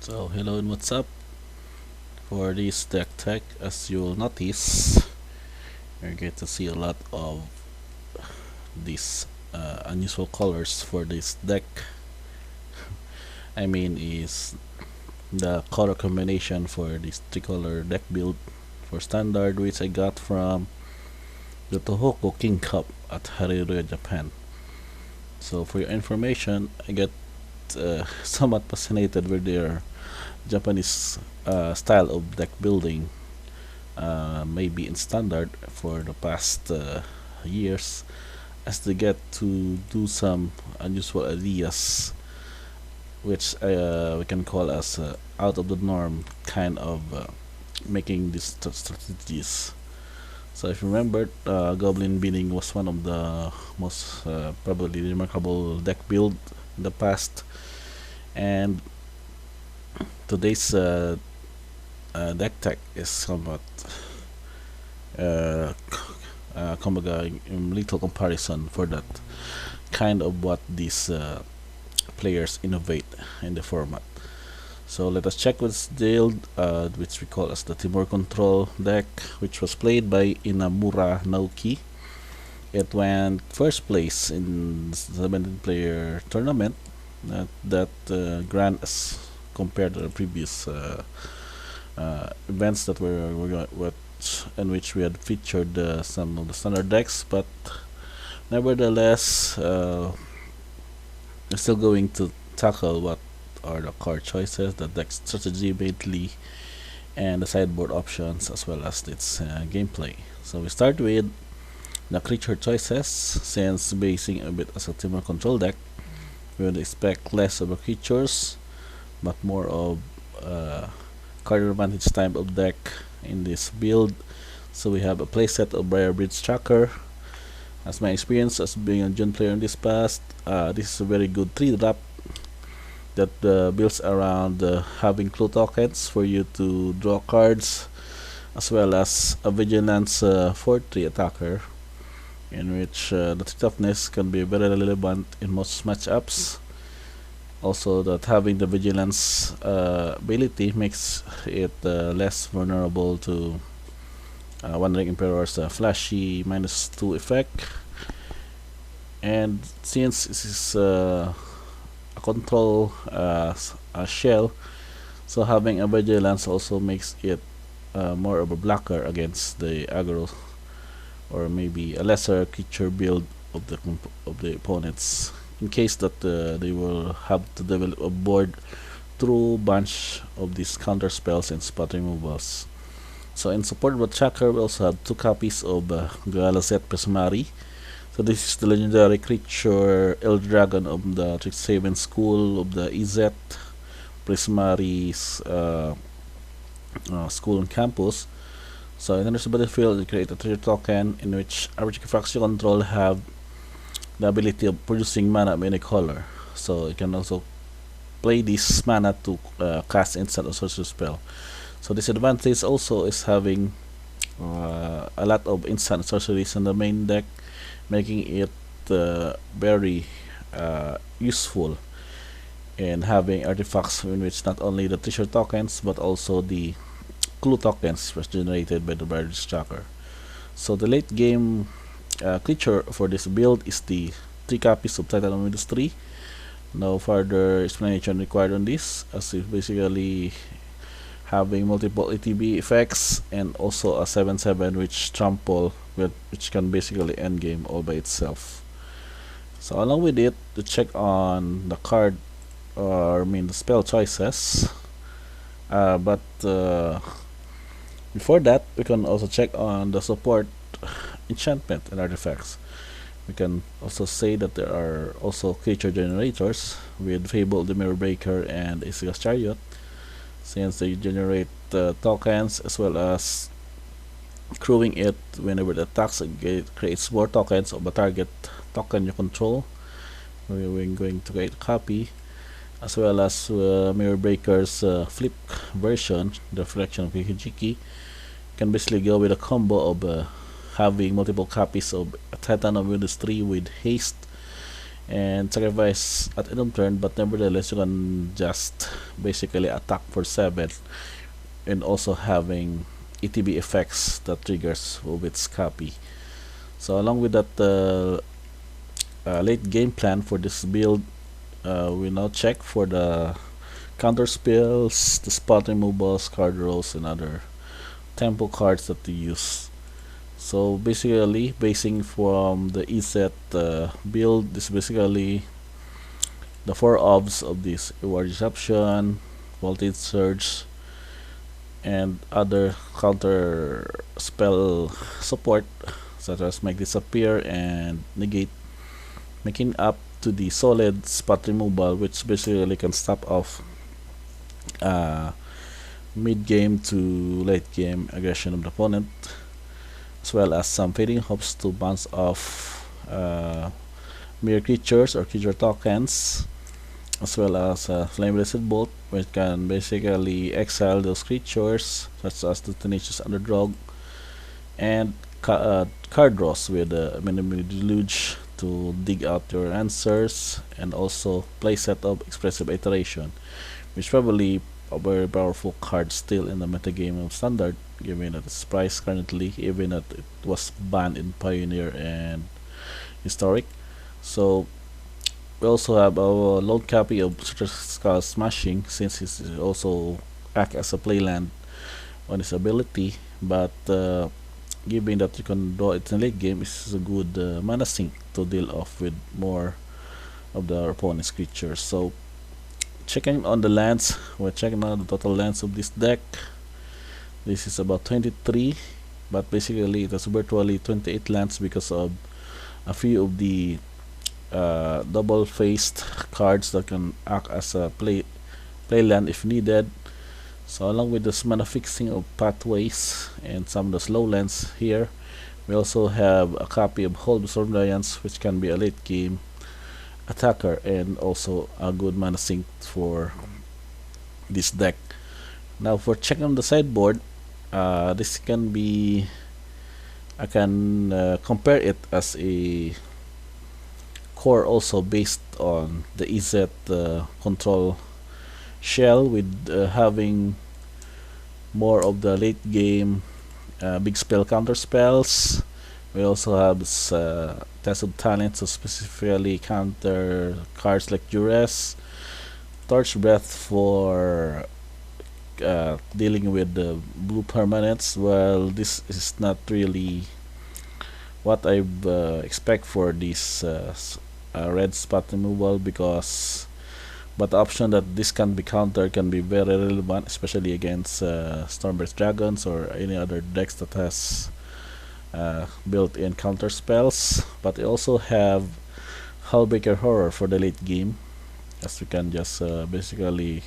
So hello and what's up? For this deck tech, as you'll notice, you're going to see a lot of these unusual colors for this deck. I mean is the color combination for this three-color deck build for standard, which I got from the Tohoku King Cup at Hariruya, Japan. So for your information, I get somewhat fascinated with their Japanese style of deck building, maybe in standard for the past years, as they get to do some unusual ideas, which we can call as out of the norm kind of making these strategies. So if you remember, Goblin Bidding was one of the most probably remarkable deck build in the past, and today's deck tech is somewhat in little comparison for that kind of what these players innovate in the format. So let us check what's build, which we call as the Temur control deck, which was played by Inamura Naoki. It went first place in 17-player tournament that grand as compared to the previous events that in which we had featured some of the standard decks, but nevertheless, we're still going to tackle what are the card choices, the deck strategy mainly, and the sideboard options as well as its gameplay. So we start with the creature choices. Since basing a bit as a Temur control deck, we would expect less of the creatures but more of card advantage type of deck in this build. So we have a playset of Briar Bridge Tracker. As my experience as being a June player in this past, this is a very good 3-drop that builds around having clue tokens for you to draw cards, as well as a Vigilance 4/3 attacker, in which the toughness can be very relevant in most matchups. Also, that having the Vigilance ability makes it less vulnerable to Wandering Emperor's flashy -2 effect. And since this is a control shell, so having a Vigilance also makes it more of a blocker against the aggro, or maybe a lesser creature build of the opponents, in case that they will have to develop a board through bunch of these counter spells and spot removals. So in support of the tracker, we also have 2 copies of Galazet Prismari. So this is the legendary creature Eldragon of the Strixhaven school of the EZ Prismari's school and campus. So in the battlefield, you create a treasure token in which average fraction control have the ability of producing mana of any color. So you can also play this mana to cast instant or sorcery spell. So this advantage also is having a lot of instant sorceries in the main deck, making it very useful in having artifacts in which not only the treasure tokens but also the clue tokens was generated by the Bridge Tracker. So the late game creature for this build is the 3 copies of Titan of Industry. No further explanation required on this, as it's basically having multiple ATB effects and also a 7/7 which trample, which can basically end game all by itself. So along with it, to check on the card, or the spell choices, but before that, we can also check on the support enchantment and artifacts. We can also say that there are also creature generators with Fable, the Mirror Breaker, and Isiga's Chariot, since they generate tokens as well as crewing it whenever it attacks. It creates more tokens of a target token you control. We're going to create a copy, as well as Mirror Breaker's flip version, the reflection of Hijiki. Can basically go with a combo of having multiple copies of Titan of Industry with haste and sacrifice at end of turn, but nevertheless you can just basically attack for 7 and also having ETB effects that triggers with its copy. So along with that late game plan for this build, we now check for the counter spells, the spot removals, card rolls, and other tempo cards that we use. So basically, basing from the ESET build, this is basically the 4 obs of this: reward disruption, voltage surge, and other counter spell support such as make disappear and negate, making up to the solid spot removal, which basically can stop off mid game to late game aggression of the opponent, as well as some fading hopes to bounce off mere creatures or creature tokens, as well as flame resistant bolt, which can basically exile those creatures such as the tenacious underdog, and card draws with minimal deluge to dig out your answers, and also playset of expressive iteration, which probably a very powerful card still in the metagame of standard, given that its price currently, even that it was banned in Pioneer and Historic. So we also have a load copy of Skull Smashing, since it also act as a playland on its ability, but given that you can draw it in late game, is a good mana sink to deal off with more of the opponent's creatures. So checking on the lands, we're checking out the total lands of this deck. This is about 23, but basically it has virtually 28 lands because of a few of the double-faced cards that can act as a play land if needed. So along with this mana fixing of pathways and some of the slow lands here, we also have a copy of Hold of Storm Giants, which can be a late game attacker and also a good mana sink for this deck. Now for checking on the sideboard, this can be, I can compare it as a core also based on the EZ control shell, with having more of the late game big spell counter spells. We also have test of talent to specifically counter cards like Duress, Torch Breath for dealing with the blue permanents. Well, this is not really what I expect for this red spot removal, because but the option that this can be countered can be very relevant, especially against Stormburst Dragons or any other decks that has built-in counter spells. But we also have Hullbreaker Horror for the late game, as we can just basically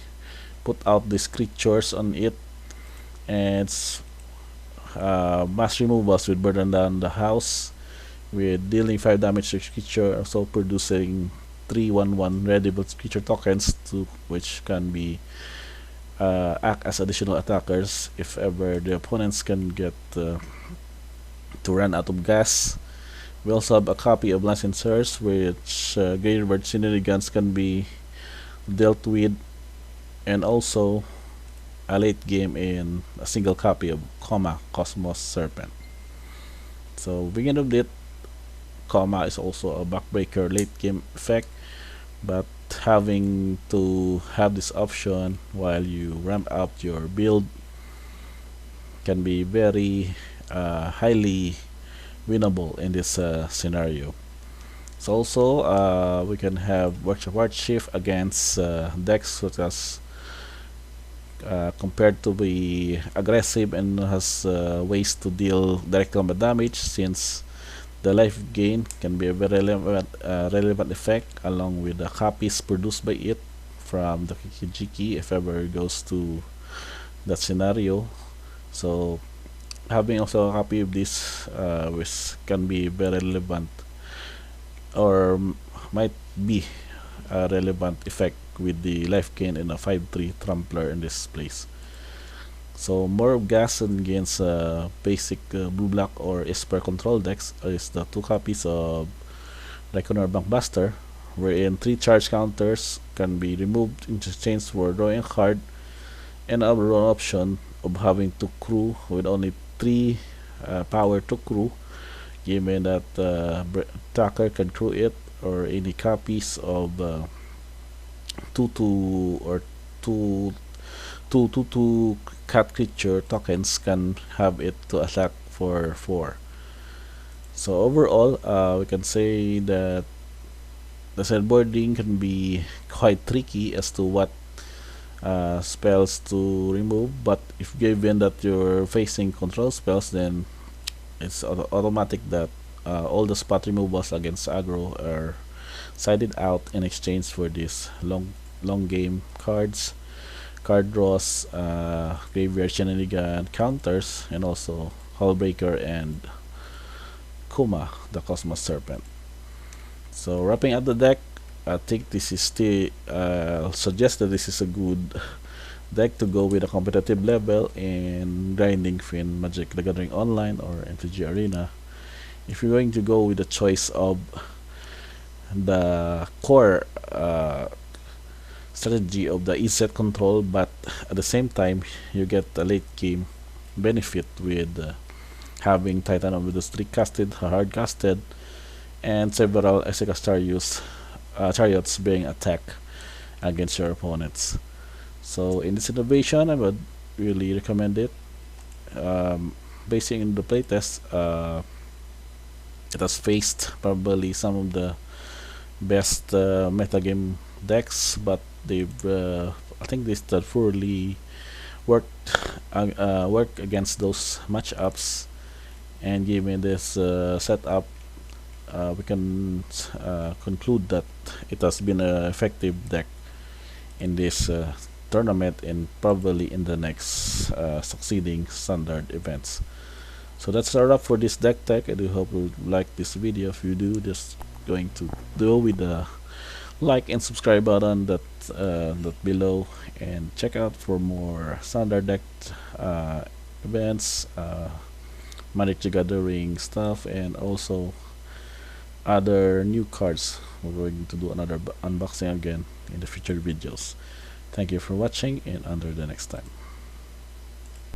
put out these creatures on it, and it's mass removals with Burden Down the House, with dealing 5 damage to each creature, also producing 3/1/1 readable creature tokens, to which can be act as additional attackers if ever the opponents can get to run out of gas. We also have a copy of Licensers, which Graveyard Shenanigans can be dealt with, and also a late game in a single copy of Cosmos Serpent. So begin of it, is also a backbreaker late game effect, but having to have this option while you ramp up your build can be very highly winnable in this scenario. So also we can have Workshop Shift against decks such as compared to be aggressive and has ways to deal direct combat damage, since the life gain can be a very relevant effect, along with the copies produced by it from the Kikijiki if ever it goes to that scenario. So having also a copy of this which can be very relevant, or might be a relevant effect with the life gain in a 5/3 Trampler in this place. So more of gas against basic blue-black or Esper control decks is the 2 copies of Reckoner Bankbuster, wherein 3 charge counters can be removed in exchange for drawing a card, and another option of having to crew with only 3 power to crew, given that attacker can crew it, or any copies of 2 or 2 2 cat creature tokens can have it to attack for 4. So overall, we can say that the sideboarding can be quite tricky as to what spells to remove, but if given that you're facing control spells, then it's automatic that all the spot removals against aggro are sided out in exchange for these long game cards, card draws, graveyard shenanigan counters, and also Hullbreaker and Kuma, the Cosmos Serpent. So wrapping up the deck, I think this is still suggest that this is a good deck to go with a competitive level in grinding in Magic the Gathering Online or MTG Arena. If you're going to go with the choice of the core strategy of the EZ control, but at the same time you get a late game benefit with having Titan of the Street casted, hard casted, and several Executive chariots being attacked against your opponents. So in this innovation, I would really recommend it. Basing on the playtest, it has faced probably some of the best metagame decks, but they've I think they thoroughly worked work against those matchups, and given this setup, we can conclude that it has been an effective deck in this tournament and probably in the next succeeding standard events. So that's our wrap for this deck tech. I do hope you like this video. If you do, just going to do with the like and subscribe button that below, and check out for more standard deck events, Magic the Gathering stuff, and also other new cards. We're going to do another unboxing again in the future videos. Thank you for watching, and until the next time.